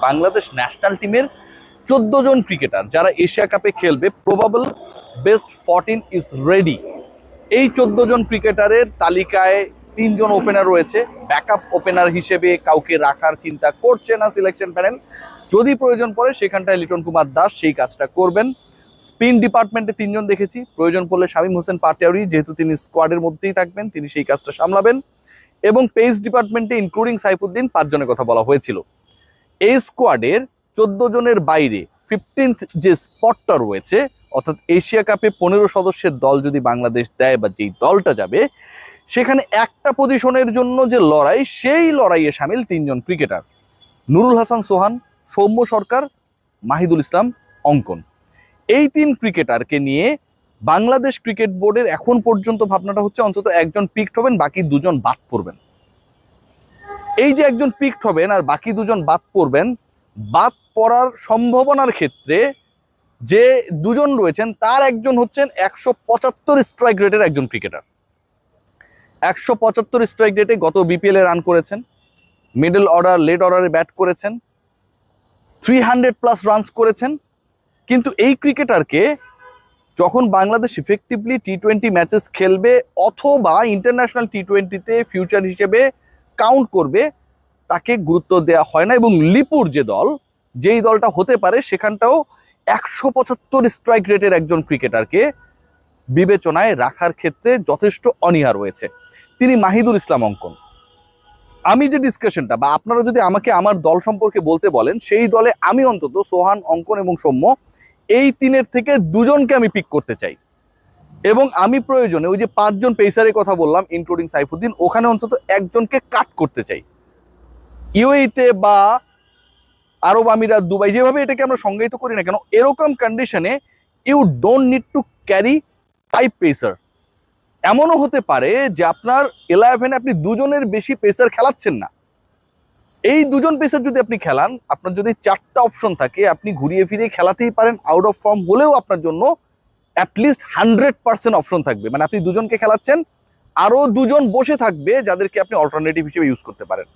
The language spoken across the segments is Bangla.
বাংলাদেশ ন্যাশনাল টিমের 14 জন ক্রিকেটার যারা এশিয়া কাপে খেলবে, প্রবাবল বেস্ট 14 ইজ রেডি। এই 14 জন ক্রিকেটারের তালিকায় 3 জন ওপেনার রয়েছে। ব্যাকআপ ওপেনার হিসেবে কাউকে রাখার চিন্তা করছে না সিলেকশন প্যানেল। যদি প্রয়োজন পড়ে সেখানটায় লিটন কুমার দাস সেই কাজটা করবেন। স্পিন ডিপার্টমেন্টে 3 জন দেখেছি, প্রয়োজন পড়লে শামীম হোসেন পাটোয়ারি, যেহেতু তিনি স্কোয়াডের মধ্যেই থাকবেন, তিনি সেই কাজটা সামলাবেন। এবং পেস ডিপার্টমেন্টে ইনক্লুডিং সাইফুদ্দিন 5 জনের কথা বলা হয়েছিল। এই স্কোয়াডের 14 জনের বাইরে 15th যে স্পটটা রয়েছে, অর্থাৎ এশিয়া কাপে 15 সদস্যের দল যদি বাংলাদেশ দেয় বা যেই দলটা যাবে, সেখানে একটা পজিশনের জন্য যে লড়াই, সেই লড়াইয়ে সামিল 3 জন ক্রিকেটার: নুরুল হাসান সোহান, সৌম্য সরকার, মাহিদুল ইসলাম অঙ্কন। এই 3 ক্রিকেটারকে নিয়ে বাংলাদেশ ক্রিকেট বোর্ডের এখন পর্যন্ত ভাবনাটা হচ্ছে অন্তত একজন পিকড হবেন, বাকি 2 জন বাদ পড়বেন। এই যে একজন পিকড হবেন আর বাকি 2 জন বাদ পড়বেন, বাদ পড়ার সম্ভাবনার ক্ষেত্রে যে 2 জন রয়েছেন তার একজন হচ্ছেন 175 স্ট্রাইক রেটের একজন ক্রিকেটার। 175 স্ট্রাইক রেটে গত বিপিএলে রান করেছেন, মিডল অর্ডার, লেট অর্ডারে ব্যাট করেছেন, 300+ রানস করেছেন। কিন্তু এই ক্রিকেটারকে যখন বাংলাদেশ ইফেক্টিভলি টি-20 ম্যাচেস খেলবে অথবা ইন্টারন্যাশনাল টি-20তে ফিউচার হিসেবে কাউন্ট করবে, তাকে গুরুত্ব দেওয়া হয় না। এবং লিপুর যে দল, যেই দলটা হতে পারে, সেখানটাও 175 স্ট্রাইক রেটের একজন ক্রিকেটারকে বিবেচনায় রাখার ক্ষেত্রে যথেষ্ট অনীহা রয়েছে। তিনি মাহিদুল ইসলাম অঙ্কন। আমি যে ডিসকাশনটা, বা আপনারা যদি আমাকে আমার দল সম্পর্কে বলতে বলেন, সেই দলে আমি অন্তত সোহান, অঙ্কন এবং সৌম্য, এই 3-এর থেকে 2 জনকে আমি পিক করতে চাই। এবং আমি প্রয়োজনে ওই যে 5 জন পেসারের কথা বললাম ইনক্লুডিং সাইফুদ্দিন, ওখানে অন্তত একজনকে কাট করতে চাই। ইউএইতে বা আরব আমিরাত, দুবাই, যেভাবে এটাকে আমরা সংজ্ঞায়িত করি না কেন, এরকম কন্ডিশনে you don't need to carry 5 pacer. এমনও হতে পারে যে আপনার 11-এ আপনি 2 জনের বেশি পেসার খেলাচ্ছেন না। এই 2 জন পেসার যদি আপনি খেলান, আপনার যদি 4টা অপশন থাকে, আপনি ঘুরিয়ে ফিরিয়ে খেলাতেই পারেন। আউট অফ ফর্ম হলেও আপনার জন্য অ্যাটলিস্ট 100% অপশন থাকবে। মানে আপনি 2 জনকে খেলাচ্ছেন, আরও 2 জন বসে থাকবে যাদেরকে আপনি অল্টারনেটিভ হিসেবে ইউজ করতে পারেন।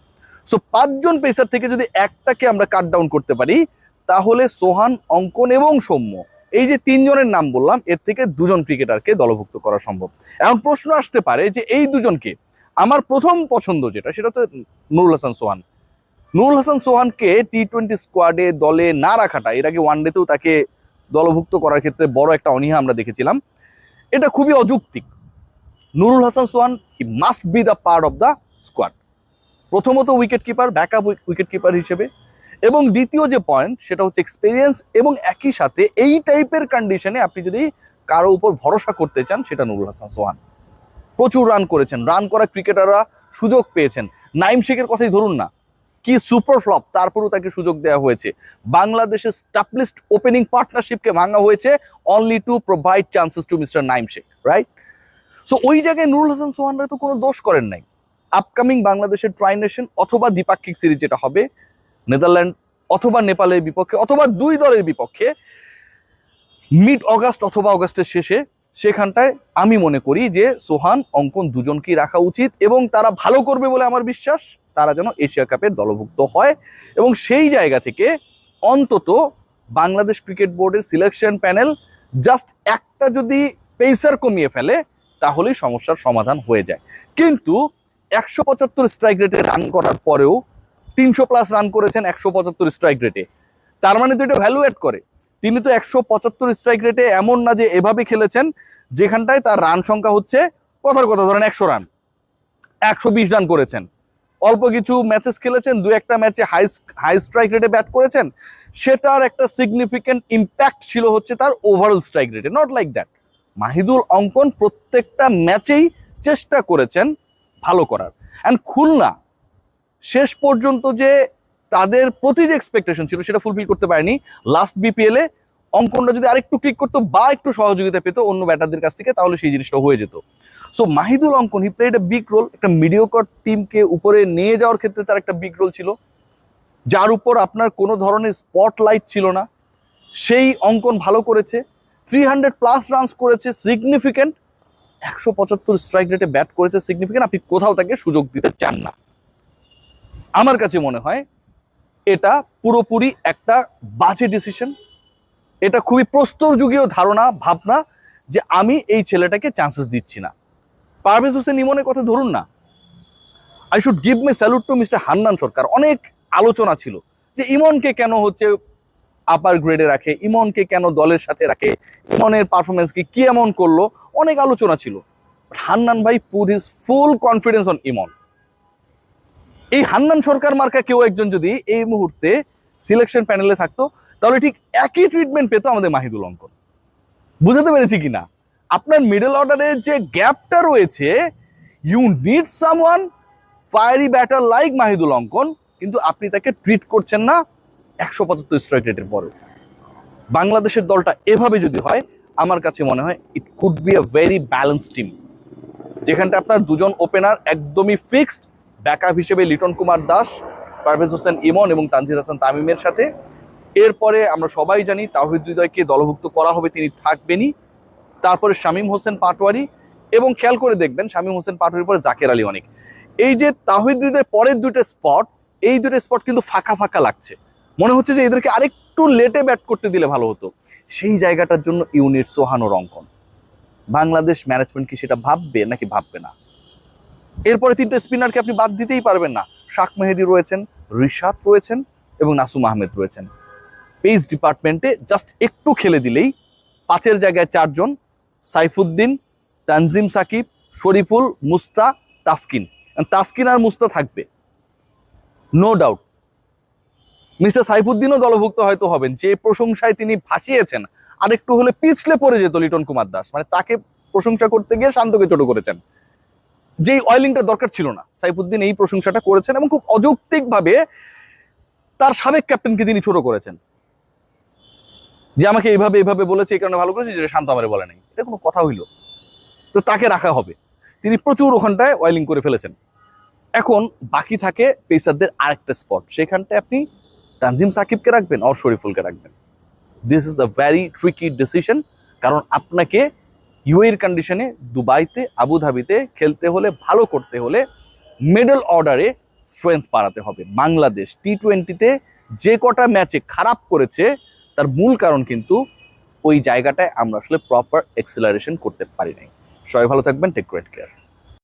সো 5 জন পেসার থেকে যদি একটাকে আমরা কাট ডাউন করতে পারি, তাহলে সোহান, অঙ্কন এবং সৌম্য, এই যে 3 জনের নাম বললাম, এর থেকে 2 জন ক্রিকেটারকে দলভুক্ত করা সম্ভব। এখন প্রশ্ন আসতে পারে যে এই 2 জনকে, আমার প্রথম পছন্দ যেটা, সেটা তো নুরুল হাসান সোহান। নুরুল হাসান সোহানকে টি-20 স্কোয়াডে দলে না রাখাটা, এর আগে ওয়ানডেতেও তাকে দলভুক্ত করার ক্ষেত্রে বড় একটা অনীহা আমরা দেখেছিলাম, এটা খুবই অযৌক্তিক। Nurul Hasan Sohan, he must be the part of the squad. প্রথমত wicket keeper, backup wicket keeper হিসেবে, এবং দ্বিতীয় যে পয়েন্ট, সেটা হচ্ছে এক্সপিরিয়েন্স। এবং একই সাথে এই টাইপের কন্ডিশনে আপনি যদি কারো উপর ভরসা করতে চান, সেটা নুরুল হাসান সোহান। প্রচুর রান করেছেন, রান করা ক্রিকেটাররা সুযোগ পেয়েছেন। নাইম শেখের কথাই ধরুন না, কি সুপার ফ্লপ, তারপরেও তাকে সুযোগ দেওয়া হয়েছে। বাংলাদেশের স্টাবলিশড ওপেনিং পার্টনারশিপকে ভাঙা হয়েছে only to provide chances to mister Naim Sheikh, right? So ওই জায়গায় নুরুল হাসান সোহানরা তো কোনো দোষ করেন নাই। আপকামিং বাংলাদেশের ট্রাই নেশন অথবা দ্বিপাক্ষিক সিরিজ যেটা হবে নেদারল্যান্ড অথবা নেপালের বিপক্ষে, অথবা 2 দলের বিপক্ষে মিড অগাস্ট অথবা অগাস্টের শেষে, সেখানটায় আমি মনে করি যে সোহান, অঙ্কন 2 জনকেই রাখা উচিত। এবং তারা ভালো করবে বলে আমার বিশ্বাস, তারা যেন এশিয়া কাপের দলভুক্ত হয়। এবং সেই জায়গা থেকে অন্তত বাংলাদেশ ক্রিকেট বোর্ডের সিলেকশন প্যানেল জাস্ট একটা যদি পেসার কমিয়ে ফেলে, তাহলেই সমস্যার সমাধান হয়ে যায়। কিন্তু 175 স্ট্রাইক রেটে রান করার পরেও 300+ রান করেছেন 175 স্ট্রাইক রেটে, তার মানে তো এটা ভ্যালু অ্যাড করে। তিনি তো 175 স্ট্রাইক রেটে এমন না যে এভাবে খেলেছেন যেখানটায় তার রান সংখ্যা হচ্ছে, কথার কথা ধরেন 100 রান, 120 রান করেছেন। অল্প কিছু ম্যাচেস খেলেছেন, 2-1টা ম্যাচে হাই স্ট্রাইক রেটে ব্যাট করেছেন, সেটার একটা সিগনিফিকেন্ট ইম্প্যাক্ট ছিল হচ্ছে তার ওভারঅল স্ট্রাইক রেটে। Not like that. Mahidul, Ankon প্রত্যেকটা ম্যাচেই চেষ্টা করেছেন ভালো করার। অ্যান্ড খুলনা শেষ পর্যন্ত যে তাদের প্রতি যে এক্সপেকটেশন ছিল, সেটা ফুলফিল করতে পারেনি। লাস্ট বিপিএলে অঙ্কনটা যদি আরেকটু ক্লিক করতো বা একটু সহযোগিতা পেতো অন্য ব্যাটারদের কাছ থেকে, তাহলে সেই জিনিসটা হয়ে যেত। So Mahidul Ankon, he played a big role. একটা মিডিওকর টিমকে উপরে নিয়ে যাওয়ার ক্ষেত্রে তার একটা বিগ রোল ছিল, যার উপর আপনার কোনো ধরনের স্পটলাইট ছিল না। সেই অঙ্কন ভালো করেছে, 300+ রানস করেছে, সিগনিফিকেন্ট। 175 স্ট্রাইক রেটে ব্যাট করেছে, সিগনিফিকেন্ট। আপনি কোথাও তাকে সুযোগ দিতে চান না। আমার কাছে মনে হয় এটা পুরোপুরি একটা বাজে ডিসিশন। এটা খুবই প্রস্তরযুগীয় ধারণা ভাবনা যে আমি এই ছেলেটাকে চান্সেস দিচ্ছি না। পারভেজ হোসেন ইমনের কথা ধরুন না, I should give my salute to mister Hannan Sarkar. অনেক আলোচনা ছিল যে ইমনকে কেন হচ্ছে আপার গ্রেডে রাখে, ইমনকে কেন দলের সাথে রাখে, ইমনের পারফরমেন্সকে কি এমন করলো, অনেক আলোচনা ছিল। হান্নান ভাই put his full confidence on Emon. এই হান্নান সরকার মার্কা কেউ একজন যদি এই মুহূর্তে সিলেকশন প্যানেলে থাকতো তাহলে ঠিক একই ট্রিটমেন্ট পেতো আমাদের মাহিদুল অঙ্কন। বুঝাতে পেরেছি কিনা? আপনার মিডল অর্ডারে যে গ্যাপটা রয়েছে, you need someone fiery batter like Mahidul Ankon, কিন্তু আপনি তাকে ট্রিট করছেন না 175 স্ট্রাইক রেটের পরে। বাংলাদেশের দলটা এভাবে যদি হয়, আমার কাছে মনে হয় it could be a very balance team, যেখানটা আপনার দুজন ওপেনার একদমই ফিক্সড, ব্যাকআপ হিসেবে লিটন কুমার দাস, পারভেজ হোসেন ইমন এবং তানজিদ হাসান তামিমের সাথে। এরপরে আমরা সবাই জানি তাওহিদ হৃদয়কে দলভুক্ত করা হবে, তিনি থাকবেনই। তারপরে শামীম হোসেন পাটোয়ারি, এবং খেয়াল করে দেখবেন শামীম হোসেন পাটোয়ারির পরে জাকের আলী অনেক। এই যে তাওহিদ হৃদয়ের পরের দুটো স্পট, এই দুটো স্পট কিন্তু ফাঁকা ফাঁকা লাগছে, মনে হচ্ছে যে এদেরকে আরেকটু লেটে ব্যাট করতে দিলে ভালো হতো। সেই জায়গাটার জন্য ইউনিট সোহানোর অঙ্কন। বাংলাদেশ ম্যানেজমেন্ট কি সেটা ভাববে নাকি ভাববে না? এরপরে তিনটে স্পিনারকে আপনি বাদ দিতেই পারবেন না। শাক মেহেদি রয়েছেন, রিশাদ রয়েছেন এবং নাসুম আহমেদ রয়েছেন। পেস ডিপার্টমেন্টে জাস্ট একটু খেলে দিলেই 5-এর জায়গায় 4 জন, সাইফুদ্দিন, তানজিম সাকিব, শরীফুল, মুস্তা, তাসকিন। তাসকিন আর মুস্তা থাকবে, নো ডাউট। মিস্টার সাইফুদ্দিনও দলভুক্ত হয়তো হবেন, যে প্রশংসায় তিনি ভাসিয়েছেন আরেকটু হলে পিছলে পড়ে যেত লিটন কুমার দাস। মানে তাকে প্রশংসা করতে গিয়ে শান্তকে ছোট করেছেন, যেই অয়েলিংটা দরকার ছিল না। সাইফুদ্দিন এই প্রশংসাটা করেছেন এবং খুব অযৌক্তিকভাবে তার সাবেক ক্যাপ্টেনকে তিনি ছোট করেছেন, যে আমাকে এইভাবে এইভাবে বলেছে, এই কারণে ভালো করেছে, যেটা শান্ত আমারে বলে নাই। এটা কোনো কথা হইল? তো তাকে রাখা হবে, তিনি প্রচুর ওখানটায় অয়েলিং করে ফেলেছেন। এখন বাকি থাকে পেসারদের আরেকটা স্পট, সেখানটায় আপনি তানজিম সাকিবকে রাখবেন আর শরীফুলকে রাখবেন। This is a very tricky decision, কারণ আপনাকে ইউএর কন্ডিশনে দুবাইতে, আবুধাবিতে খেলতে হলে, ভালো করতে হলে মিডল অর্ডারে স্ট্রেংথ বাড়াতে হবে। বাংলাদেশ টি-20তে যে কটা ম্যাচে খারাপ করেছে তার মূল কারণ কিন্তু ওই জায়গাটায় আমরা আসলে প্রপার এক্সেলারেশন করতে পারি নাই। সবাই ভালো থাকবেন, টেক গ্রেট কেয়ার।